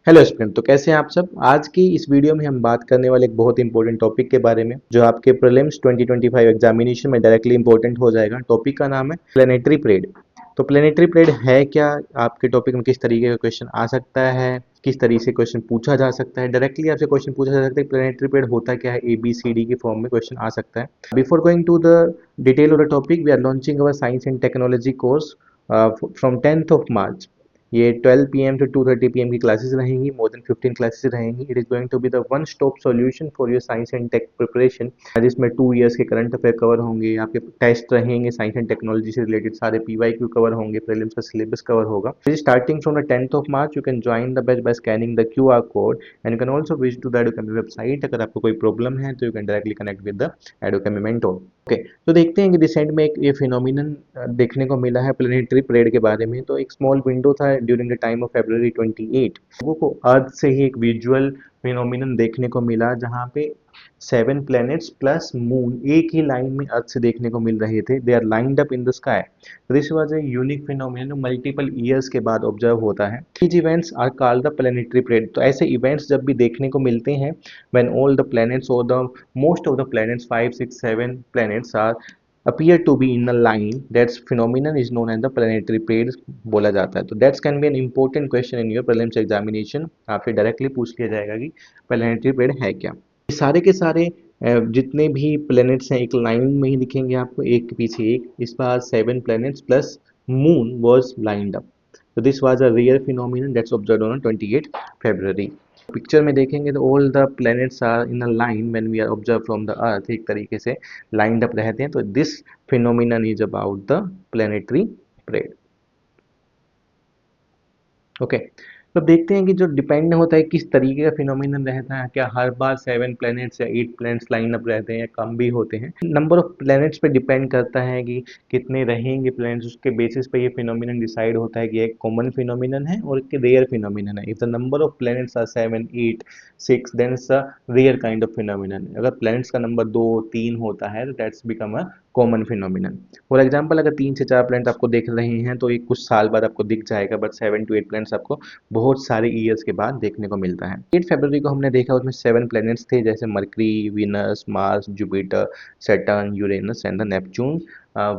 Hello student, तो कैसे हैं आप सब। आज की इस वीडियो में हम बात करने वाले एक बहुत इंपॉर्टेंट टॉपिक के बारे में जो आपके प्रीलिम्स 2025 एग्जामिनेशन में डायरेक्टली इंपॉर्टेंट हो जाएगा। टॉपिक का नाम है प्लेनेटरी परेड। तो प्लेनेटरी परेड है क्या, आपके टॉपिक में किस तरीके का क्वेश्चन आ सकता है, किस तरीके से क्वेश्चन पूछा जा सकता है, डायरेक्टली आपसे क्वेश्चन पूछा जा सकता है प्लेनेटरी परेड होता क्या है, ABCD की फॉर्म में क्वेश्चन आ सकता है। Before going to the detail of the topic, we are launching our science and technology course from 10th of March. ये 12 PM से 2:30 PM की क्लासेस रहेंगी, मोर देन 15 क्लासेस रहेंगी। It is going to be the one stop solution for your science and tech preparation, जिसमें 2 years के current affair cover होंगे, आपके test रहेंगे, साइंस एंड टेक्नोलॉजी से रिलेटेड सारे PYQ कवर होंगे, प्रीलिम्स का सिलेबस कवर होगा। Starting from the 10th of March, you can join the batch by scanning the QR code and you can also visit to the Edukemy website. अगर आपको कोई problem है तो you can directly connect with the Edukemy mentor. Okay, तो देखते हैं कि recent में एक ये फिनोमिनन देखने को मिला है प्लेनेटरी परेड के बारे में। तो एक स्मॉल विंडो था during the time of February 28, लोगों को अर्थ से ही एक विजुअल फिनोमिनन देखने को मिला, जहाँ पे 7 प्लैनेट्स प्लस मून एक ही लाइन में अर्थ से देखने को मिल रहे थे। They are lined up in the sky. This was a unique phenomenon, multiple years के बाद ऑब्जर्व होता है। these events are called the planetary parade. तो ऐसे इवेंट्स जब भी देखने को मिलते हैं, व्हेन ऑल द प्लैनेट्स और the most of the planets 5 6 7 planets are appear to be in a line, that phenomenon is known as the planetary pairs बोला जाता है। तो that's can be an important question in your prelims examination. आपसे directly पूछ लिया जाएगा कि planetary पेड़ है क्या। ये सारे के सारे जितने भी प्लैनेट्स हैं एक लाइन में ही दिखेंगे आपको, एक के पीछे एक। इस बार 7 planets plus moon was lined up. So this was a rare phenomenon that's observed on 28 February. Picture में देखेंगे तो all the planets are in a line when we are observe from the earth, एक तरीके से lined up रहते हैं। तो this phenomenon is about the planetary parade. Okay, तो देखते हैं कि जो डिपेंड होता है किस तरीके का फिनोमिनन रहता है। क्या हर बार 7 प्लैनेट्स या 8 प्लैनेट्स लाइन अप रहते हैं या कम भी होते हैं। नंबर ऑफ प्लैनेट्स पे डिपेंड करता है कि कितने रहेंगे प्लैनेट्स, उसके बेसिस पे ये फिनोमिनन डिसाइड होता है कि एक कॉमन फिनोमिनन है और एक रेयर फिनोमिनन है। If the number of planets are 7 8 6 then it's a rare kind of phenomenon. अगर प्लैनेट्स का नंबर 2 3 होता है तो that's become a common phenomenon. For example, अगर 3 से 4 प्लैनेट आपको दिख रहे हैं तो एक कुछ साल बाद आपको दिख जाएगा, बट 7 to 8 प्लैनेट्स आपको बहुत सारे ईयर्स के बाद देखने को मिलता है। 8 फरवरी को हमने देखा, उसमें 7 प्लैनेट्स थे, जैसे mercury, Venus, Mars, Jupiter, Saturn, Uranus and the Neptune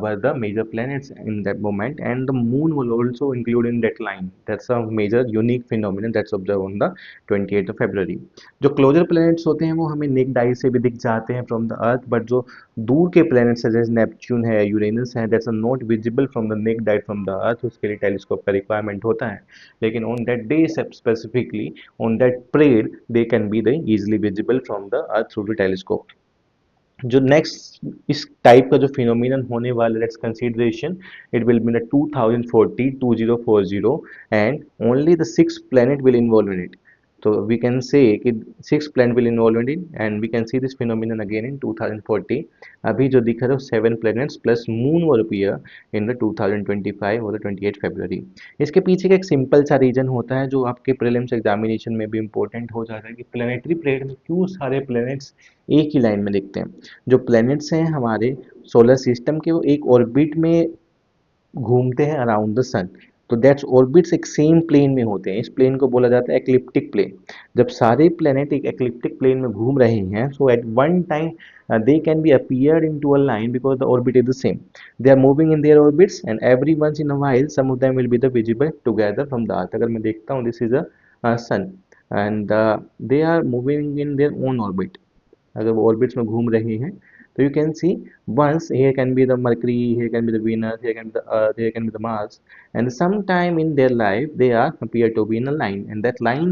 were the major planets in that moment, and the moon was also included in that line. That's a major unique phenomenon that's observed on the 28th of February. जो closure planets होते हैं वो हमें necked आई से भी दिख जाते हैं फ्रॉम द अर्थ, बट जो दूर के प्लैनेट्स है जैसे नेपच्यून है, यूरेनस है, that's are not visible from the naked eye from the earth. उसके लिए टेलीस्कोप का रिक्वायरमेंट होता है, लेकिन on that day specifically, on that parade, they can be the easily visible from the earth through the telescope. जो next इस type का जो फिनोमिनन होने वाला, let's consideration, it will be in 2040 and only the 6 planet will involve in it. तो we can say कि 6 planet will involve in it and we can see this phenomenon again in 2040। अभी जो दिख रहा है 7 planets plus moon will appear in the 2025 और 28 फरवरी। इसके पीछे का एक सिंपल सा रीजन होता है जो आपके प्रीलिम्स एग्जामिनेशन में भी इंपॉर्टेंट हो जाता है कि प्लैनेटरी परेड में क्यों सारे प्लैनेट्स एक ही लाइन में दिखते हैं। जो प्लैनेट्स हैं हमारे सोलर सिस्टम के, वो एक ऑर्बिट में घूमते हैं अराउंड द सन। तो दैट्स ऑर्बिट्स एक सेम प्लेन में होते हैं। इस प्लेन को बोला जाता है एक्लिप्टिक प्लेन। जब सारे प्लेनेट एक एक्लिप्टिक प्लेन में घूम रहे हैं, so at one time they can be appeared into a line because the orbit is the same. They are moving in their orbits and every once in a while some of them will be the visible together from the earth. अगर मैं देखता हूँ, this is a sun and they are moving in their own orbit. अगर वो orbits में घूम रहे हैं तो you can see once here can be the mercury, here can be the venus, here can be the earth, here can be the mars, and sometime in their life they are appear to be in a line, and that line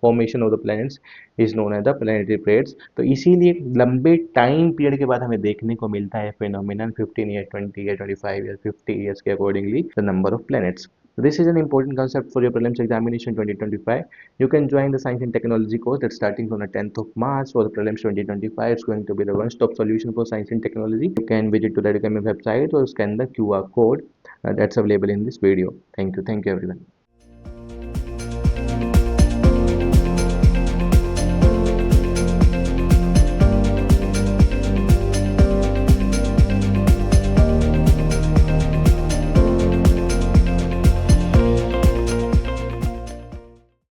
formation of the planets is known as the planetary periods. तो इसीलिए लंबे time period के बाद हमें देखने को मिलता है phenomenon 15 year 20 year 25 year 50 years के accordingly the number of planets. This is an important concept for your prelims examination 2025. You can join the science and technology course that's starting from the 10th of March for the prelims 2025. It's going to be the one-stop solution for science and technology. You can visit to the Academy website or scan the QR code that's available in this video. Thank you everyone.